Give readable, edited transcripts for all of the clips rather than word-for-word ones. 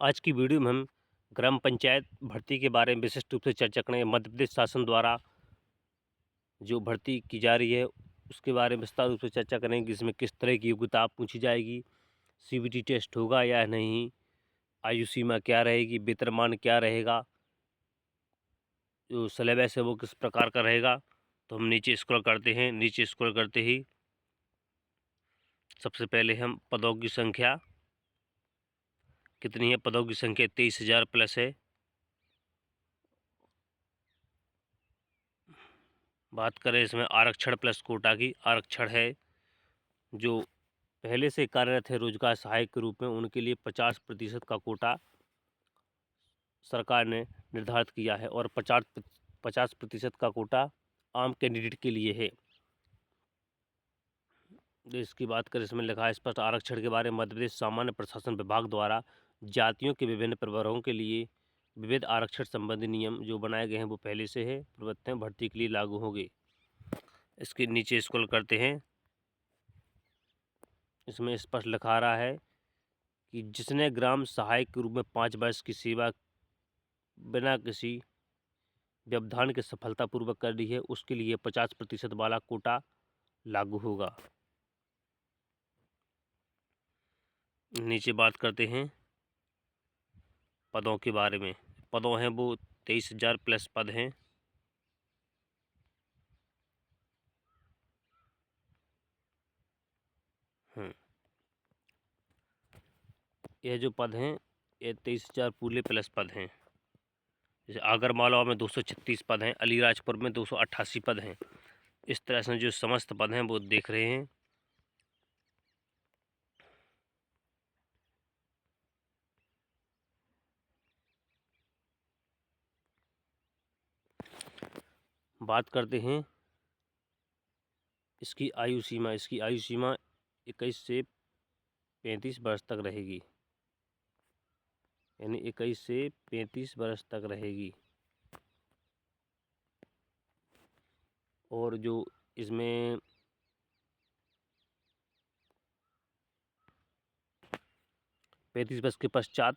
आज की वीडियो में हम ग्राम पंचायत भर्ती के बारे में विशिष्ट रूप से चर्चा करेंगे। मध्य प्रदेश शासन द्वारा जो भर्ती की जा रही है उसके बारे में विस्तार रूप से चर्चा करेंगे। इसमें किस तरह की योग्यता पूछी जाएगी, सीबीटी टेस्ट होगा या नहीं, आयु सीमा क्या रहेगी, वेतनमान क्या रहेगा, जो सिलेबस है वो किस प्रकार का रहेगा। तो हम नीचे स्क्रॉल करते हैं। नीचे स्क्रॉल करते ही सबसे पहले हम पदों की संख्या कितनी है। पदों की संख्या 23,000 प्लस है। बात करें इसमें आरक्षण प्लस कोटा की, आरक्षण है जो पहले से कार्यरत है रोजगार सहायक के रूप में, उनके लिए 50% का कोटा सरकार ने निर्धारित किया है और 50% का कोटा आम कैंडिडेट के लिए है। जो इसकी बात करें इसमें लिखा है स्पष्ट आरक्षण के बारे में। मध्य प्रदेश सामान्य प्रशासन विभाग द्वारा जातियों के विभिन्न प्रवर्गों के लिए विविध आरक्षण संबंधी नियम जो बनाए गए हैं वो पहले से है प्रवर्तन भर्ती के लिए लागू होंगे। इसके नीचे स्क्रॉल करते हैं। इसमें स्पष्ट लिखा रहा है कि जिसने ग्राम सहायक के रूप में 5 वर्ष की सेवा बिना किसी व्यवधान के सफलतापूर्वक कर ली है उसके लिए 50% वाला कोटा लागू होगा। नीचे बात करते हैं पदों के बारे में। पदों हैं वो 23,000 प्लस पद हैं। यह जो पद हैं ये 23,000 पूरे प्लस पद हैं। जैसे आगरमालवा में 236 पद हैं, अलीराजपुर में 288 पद हैं। इस तरह से जो समस्त पद हैं वो देख रहे हैं। बात करते हैं इसकी आयु सीमा। इसकी आयु सीमा 21 से 35 वर्ष तक रहेगी, यानी 21 से 35 वर्ष तक रहेगी। और जो इसमें 35 वर्ष के पश्चात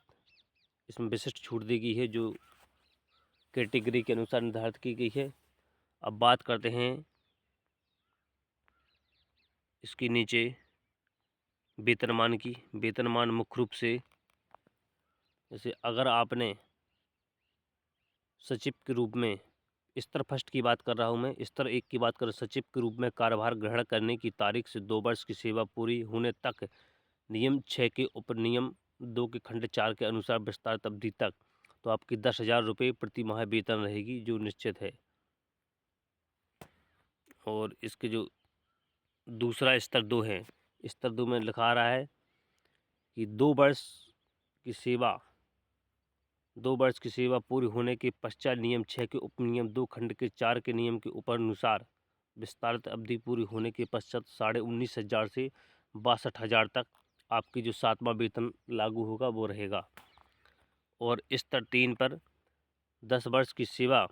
इसमें विशिष्ट छूट दी गई है जो कैटेगरी के अनुसार निर्धारित की गई है। अब बात करते हैं इसके नीचे वेतनमान की। वेतनमान मुख्य रूप से जैसे अगर आपने सचिव के रूप में, स्तर फर्स्ट की बात कर रहा हूँ मैं, स्तर 1 की बात कर, सचिव के रूप में कार्यभार ग्रहण करने की तारीख से 2 वर्ष की सेवा पूरी होने तक नियम 6 के उपनियम 2 के खंड 4 के अनुसार विस्तारित अवधि तक तो आपकी 10,000 रुपये प्रति माह वेतन रहेगी जो निश्चित है। और इसके जो दूसरा स्तर 2 है, स्तर 2 में लिखा रहा है कि 2 वर्ष की सेवा पूरी होने के पश्चात नियम 6 के उपनियम 2 खंड के 4 के नियम के अनुसार विस्तारित अवधि पूरी होने के पश्चात 19,500 से 62,000 तक आपकी जो 7वां वेतन लागू होगा वो रहेगा। और स्तर 3 पर 10 वर्ष की सेवा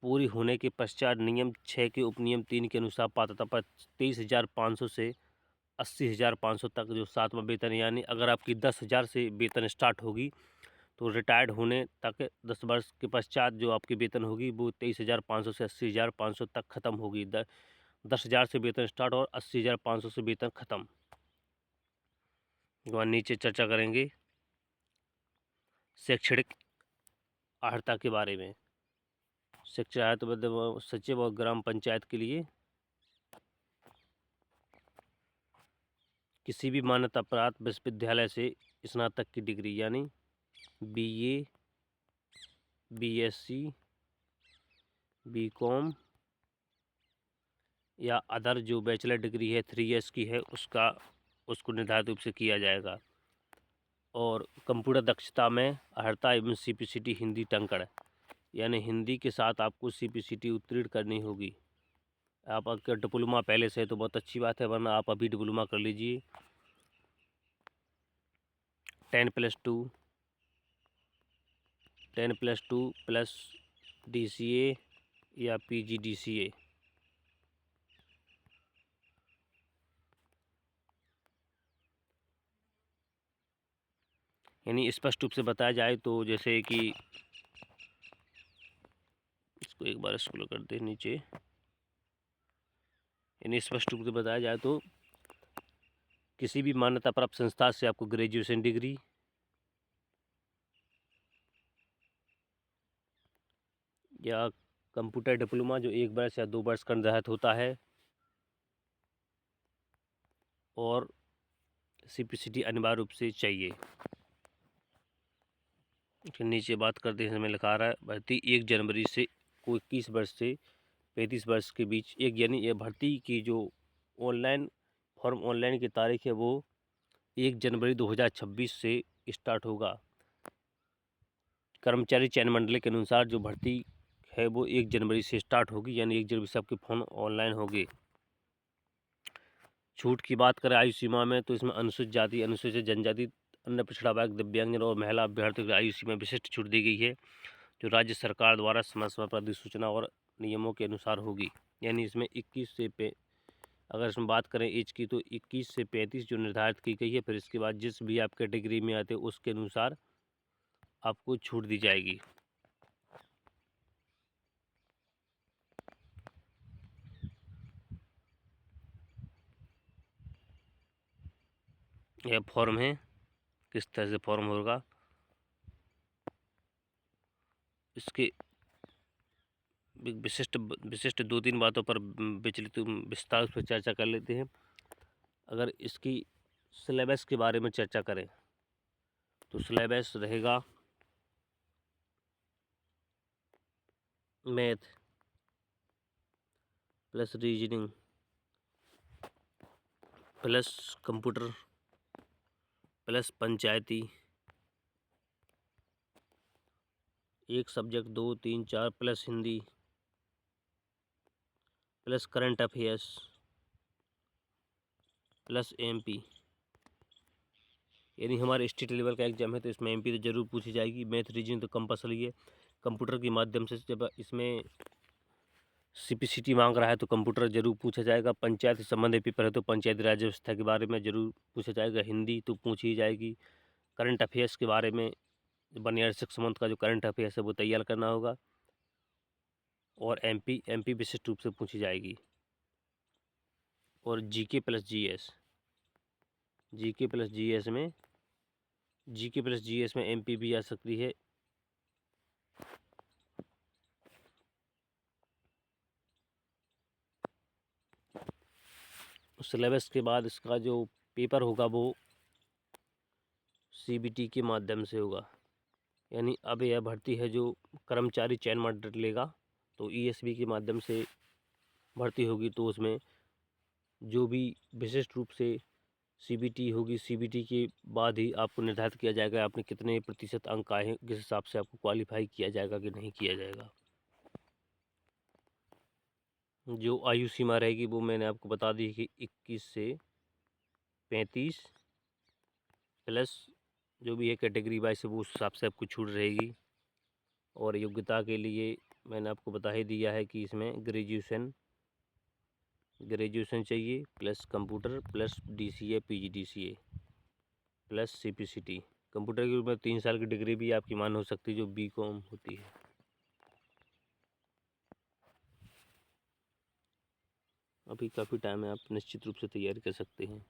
पूरी होने के पश्चात नियम 6 के उपनियम 3 के अनुसार पात्रता पर 23,500 से 80,500 तक जो 7वां वेतन, यानी अगर आपकी 10,000 से वेतन स्टार्ट होगी तो रिटायर्ड होने तक 10 वर्ष के पश्चात जो आपकी वेतन होगी वो 23,500 से 80,500 तक ख़त्म होगी। 10,000 से वेतन स्टार्ट और 80,500 से वेतन ख़त्म। वहाँ नीचे चर्चा करेंगे शैक्षणिक अर्हता के बारे में। शैक्षणिक अर्हता मतलब सचिव और ग्राम पंचायत के लिए किसी भी मान्यता प्राप्त विश्वविद्यालय से स्नातक की डिग्री यानी BA, BSc, BCom या अदर जो बैचलर डिग्री है 3 ईयर्स की है उसको निर्धारित रूप से किया जाएगा। और कंप्यूटर दक्षता में अर्हता एवं CPCT हिंदी टंकण, यानी हिंदी के साथ आपको CPCT उत्तीर्ण करनी होगी। आप अगर डिप्लोमा पहले से है तो बहुत अच्छी बात है, वरना आप अभी डिप्लोमा कर लीजिए। 10+2 प्लस DCA या PGDCA। यानी स्पष्ट रूप से बताया जाए तो जैसे कि इसको एक बार स्क्रॉल कर दे नीचे, यानी स्पष्ट रूप से बताया जाए तो किसी भी मान्यता प्राप्त संस्था से आपको ग्रेजुएशन डिग्री या कंप्यूटर डिप्लोमा जो 1 वर्ष या 2 वर्ष का निर्धारित होता है, और CPCT अनिवार्य रूप से चाहिए। फिर नीचे बात करते हैं, हमें लिखा रहा है भर्ती 1 जनवरी से को 21 वर्ष से 35 वर्ष के बीच एक, यानी ये भर्ती की जो ऑनलाइन फॉर्म ऑनलाइन की तारीख है वो 1 जनवरी 2026 से स्टार्ट होगा। कर्मचारी चयन मंडली के अनुसार जो भर्ती है वो 1 जनवरी से स्टार्ट होगी, यानी 1 जनवरी से आपके फॉर्म ऑनलाइन होंगे। छूट की बात करें आयु सीमा में तो इसमें अनुसूचित जाति, अनुसूचित जनजाति, अन्य पिछड़ा वर्ग, दिव्यांगजन और महिला अभ्यर्थियों की आयु सीमा विशिष्ट छूट दी गई है, जो राज्य सरकार द्वारा समय समय पर अधिसूचना और नियमों के अनुसार होगी। यानी इसमें 21 से अगर इसमें बात करें एज की तो 21 से 35 जो निर्धारित की गई है। फिर इसके बाद जिस भी आप कैटेगरी में आते हैं उसके अनुसार आपको छूट दी जाएगी। यह फॉर्म है, किस तरह से फॉर्म होगा इसके विशिष्ट विशिष्ट 2-3 बातों पर विचलित विस्तार से चर्चा कर लेते हैं। अगर इसकी सिलेबस के बारे में चर्चा करें तो सिलेबस रहेगा math plus reasoning plus computer plus पंचायती, एक subject 2, 3, 4 plus Hindi plus current affairs plus MP। यानी हमारे स्टेट लेवल का एग्जाम है तो इसमें MP तो ज़रूर पूछी जाएगी। मैथ रीजनिंग तो कंपलसरी है। कंप्यूटर के माध्यम से जब इसमें CPCT मांग रहा है तो कंप्यूटर जरूर पूछा जाएगा। पंचायत से संबंधित पेपर है तो पंचायती राज व्यवस्था के बारे में जरूर पूछा जाएगा। हिंदी तो पूछी ही जाएगी। करंट अफेयर्स के बारे में 1 ईयर 6 मंथ का जो करंट अफेयर्स है वो तैयार करना होगा। और MP विशिष्ट रूप से पूछी जाएगी। और GK plus GS, GK plus GS में MP भी आ सकती है। सिलेबस के बाद इसका जो पेपर होगा वो CBT के माध्यम से होगा। यानी अब यह भर्ती है जो कर्मचारी चयन मंडल लेगा तो ESB के माध्यम से भर्ती होगी। तो उसमें जो भी विशिष्ट रूप से CBT होगी, CBT के बाद ही आपको निर्धारित किया जाएगा आपने कितने प्रतिशत अंक आए हैं, किस हिसाब से आपको क्वालिफाई किया जाएगा कि नहीं किया जाएगा। जो आयु सीमा रहेगी वो मैंने आपको बता दी कि 21 से 35 प्लस जो भी है कैटेगरी वाइज से वो उस हिसाब से आपको छूट रहेगी। और योग्यता के लिए मैंने आपको बता ही दिया है कि इसमें ग्रेजुएशन चाहिए plus computer plus DCA PGDCA plus CPCT। Computer के ऊपर 3 साल की डिग्री भी आपकी मान हो सकती है जो BCom होती है। अभी काफ़ी टाइम है, आप निश्चित रूप से तैयारी कर सकते हैं।